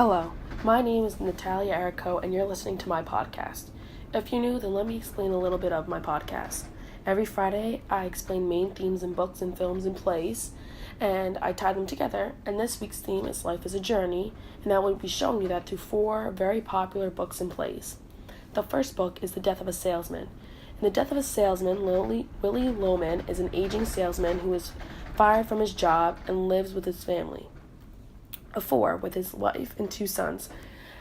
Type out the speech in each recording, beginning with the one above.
Hello, my name is Natalia Erico, and you're listening to my podcast. If you're new, then let me explain a little bit of my podcast. Every Friday, I explain main themes in books and films and plays, and I tie them together. And this week's theme is Life is a Journey, and I will be showing you that through 4 very popular books and plays. The first book is The Death of a Salesman. In The Death of a Salesman, Willie Loman is an aging salesman who is fired from his job and lives with his family of 4 with his wife and 2 sons.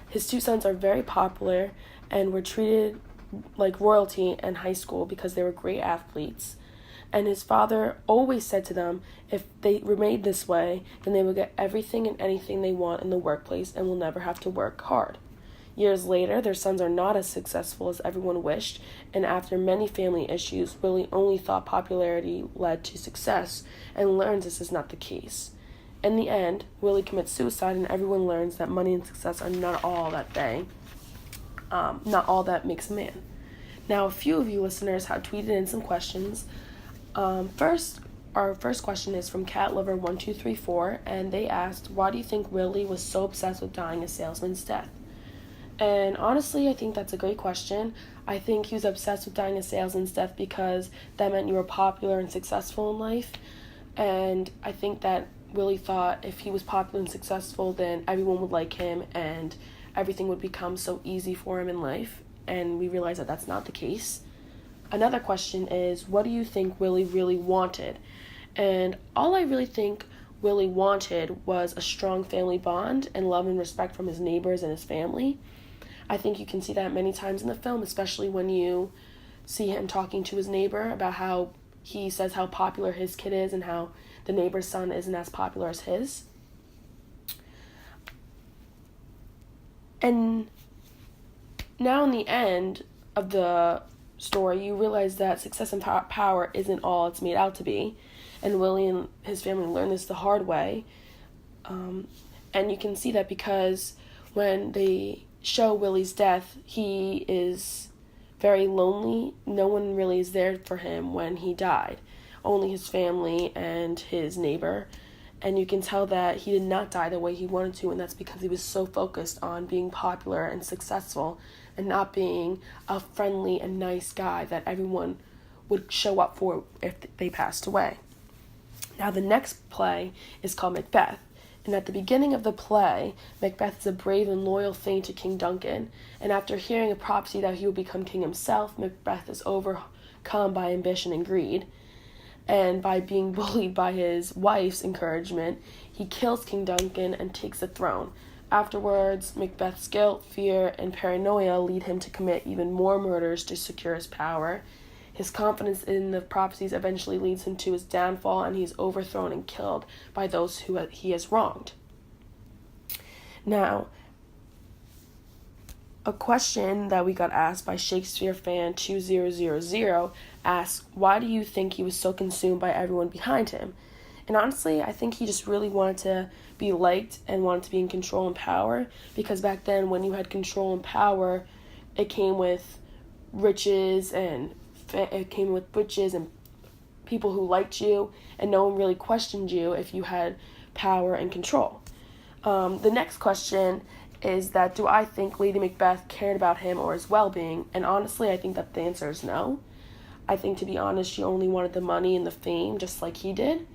His 2 sons are very popular and were treated like royalty in high school because they were great athletes. And his father always said to them, if they remained this way, then they will get everything and anything they want in the workplace and will never have to work hard. Years later, their sons are not as successful as everyone wished, and after many family issues, Willie only thought popularity led to success and learns this is not the case. In the end, Willie commits suicide, and everyone learns that money and success are not all that makes a man. Now, a few of you listeners have tweeted in some questions. Our first question is from CatLover1234, and they asked, why do you think Willie was so obsessed with dying a salesman's death? And honestly, I think that's a great question. I think he was obsessed with dying a salesman's death because that meant you were popular and successful in life. And I think that Willie thought if he was popular and successful, then everyone would like him and everything would become so easy for him in life. And we realize that that's not the case. Another question is, what do you think Willie really wanted? And all I really think Willie wanted was a strong family bond and love and respect from his neighbors and his family. I think you can see that many times in the film, especially when you see him talking to his neighbor about how he says how popular his kid is and how the neighbor's son isn't as popular as his. And now in the end of the story, you realize that success and power isn't all it's made out to be. And Willie and his family learn this the hard way. And you can see that because when they show Willie's death, he is very lonely. No one really is there for him when he died. Only his family and his neighbor. And you can tell that he did not die the way he wanted to, and that's because he was so focused on being popular and successful and not being a friendly and nice guy that everyone would show up for if they passed away. Now, the next play is called Macbeth. And at the beginning of the play, Macbeth is a brave and loyal thane to King Duncan. And after hearing a prophecy that he will become king himself, Macbeth is overcome by ambition and greed. And by being bullied by his wife's encouragement, he kills King Duncan and takes the throne. Afterwards, Macbeth's guilt, fear, and paranoia lead him to commit even more murders to secure his power. His confidence in the prophecies eventually leads him to his downfall, and he is overthrown and killed by those who he has wronged. Now, a question that we got asked by Shakespeare fan 2000 asks, why do you think he was so consumed by everyone behind him? And honestly, I think he just really wanted to be liked and wanted to be in control and power, because back then when you had control and power, it came with riches and people who liked you, and no one really questioned you if you had power and control. The next question is that, do I think Lady Macbeth cared about him or his well-being? And honestly, I think that the answer is no. I think, to be honest, she only wanted the money and the fame just like he did,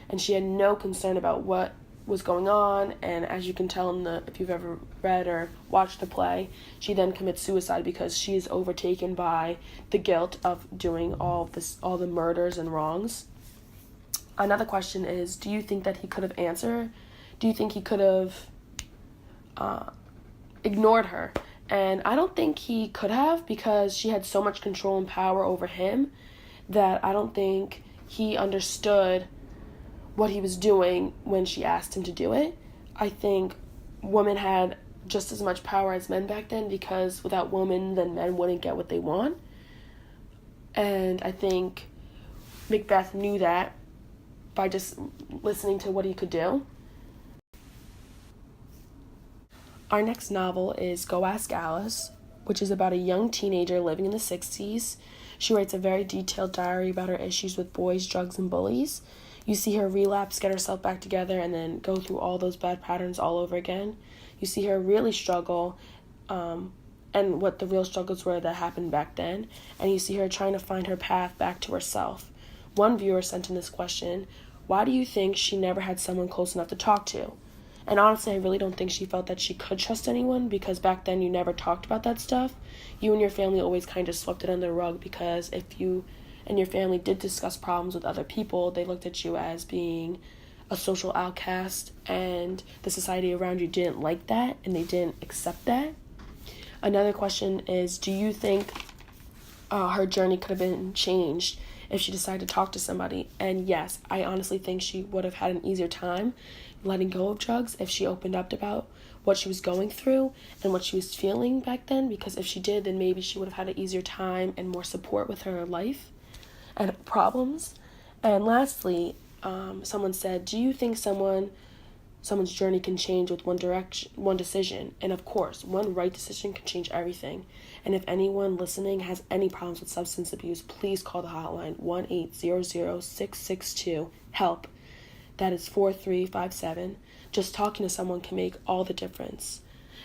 and she had no concern about what was going on. And as you can tell if you've ever read or watched the play, she then commits suicide because she is overtaken by the guilt of doing all the murders and wrongs. Another question is, do you think that he could have answered? Do you think he could have ignored her? And I don't think he could have, because she had so much control and power over him that I don't think he understood what he was doing when she asked him to do it. I think women had just as much power as men back then, because without women, then men wouldn't get what they want. And I think Macbeth knew that by just listening to what he could do. Our next novel is Go Ask Alice, which is about a young teenager living in the 60s. She writes a very detailed diary about her issues with boys, drugs, and bullies. You see her relapse, get herself back together, and then go through all those bad patterns all over again. You see her really struggle, and what the real struggles were that happened back then, and you see her trying to find her path back to herself. One viewer sent in this question: why do you think she never had someone close enough to talk to? And honestly, I really don't think she felt that she could trust anyone, because back then you never talked about that stuff. You and your family always kind of swept it under the rug, because if you and your family did discuss problems with other people, they looked at you as being a social outcast, and the society around you didn't like that, and they didn't accept that. Another question is, do you think her journey could have been changed if she decided to talk to somebody? And yes, I honestly think she would have had an easier time letting go of drugs if she opened up about what she was going through and what she was feeling back then, because if she did, then maybe she would have had an easier time and more support with her life and problems. And lastly, someone said, do you think someone's journey can change with one decision? And of course, one right decision can change everything. And if anyone listening has any problems with substance abuse, please call the hotline 1-800-662-HELP. That is 4357. Just talking to someone can make all the difference.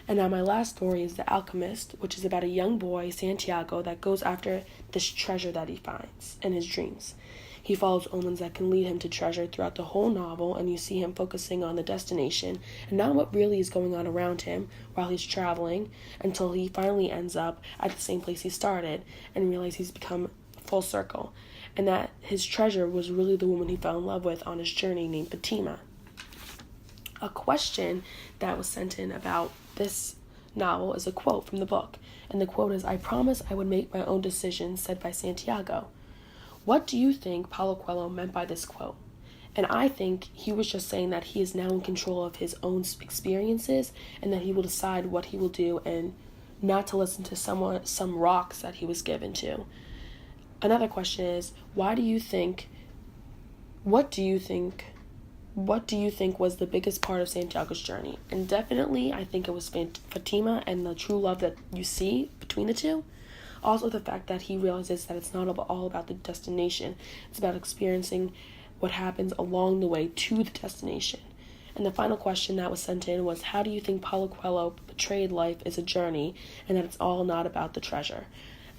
And now my last story is The Alchemist, which is about a young boy, Santiago, that goes after this treasure that he finds in his dreams. He follows omens that can lead him to treasure throughout the whole novel, and you see him focusing on the destination and not what really is going on around him while he's traveling, until he finally ends up at the same place he started and realizes he's become full circle, and that his treasure was really the woman he fell in love with on his journey, named Fatima. A question that was sent in about this novel is a quote from the book, and the quote is, "I promise I would make my own decisions," said by Santiago. What do you think Paulo Coelho meant by this quote? And I think he was just saying that he is now in control of his own experiences, and that he will decide what he will do, and not to listen to some rocks that he was given to. Another question is, what do you think was the biggest part of Santiago's journey? And definitely, I think it was Fatima and the true love that you see between the two. Also, the fact that he realizes that it's not all about the destination. It's about experiencing what happens along the way to the destination. And the final question that was sent in was, how do you think Paulo Coelho portrayed life as a journey, and that it's all not about the treasure?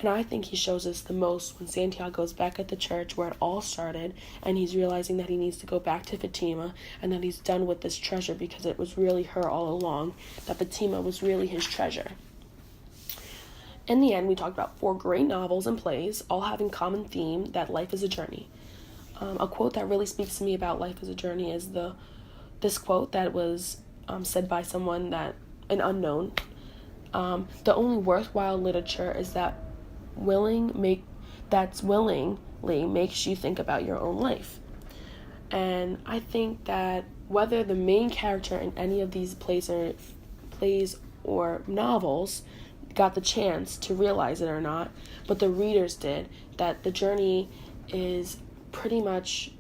And I think he shows us the most when Santiago is back at the church where it all started, and he's realizing that he needs to go back to Fatima, and that he's done with this treasure because it was really her all along, that Fatima was really his treasure. In the end, we talked about 4 great novels and plays, all having common theme that life is a journey. A quote that really speaks to me about life as a journey is this quote that was said by someone an unknown. The only worthwhile literature is that willingly makes you think about your own life. And I think that whether the main character in any of these plays or novels got the chance to realize it or not, but the readers did, that the journey is pretty much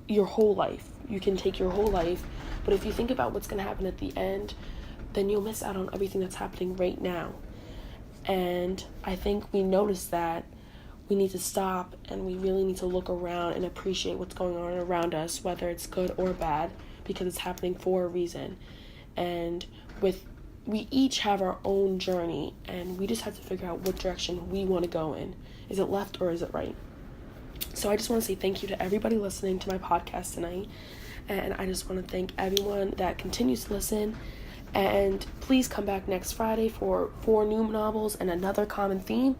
your whole life. You can take your whole life, but if you think about what's going to happen at the end, then you'll miss out on everything that's happening right now. And I think we notice that we need to stop, and we really need to look around and appreciate what's going on around us, whether it's good or bad, because it's happening for a reason. And we each have our own journey, and we just have to figure out what direction we want to go in. Is it left or is it right? So I just want to say thank you to everybody listening to my podcast tonight, and I just want to thank everyone that continues to listen. And please come back next Friday for 4 new novels and another common theme.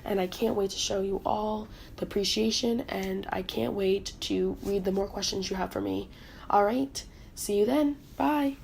And I can't wait to show you all the appreciation, and I can't wait to read the more questions you have for me. All right, see you then. Bye.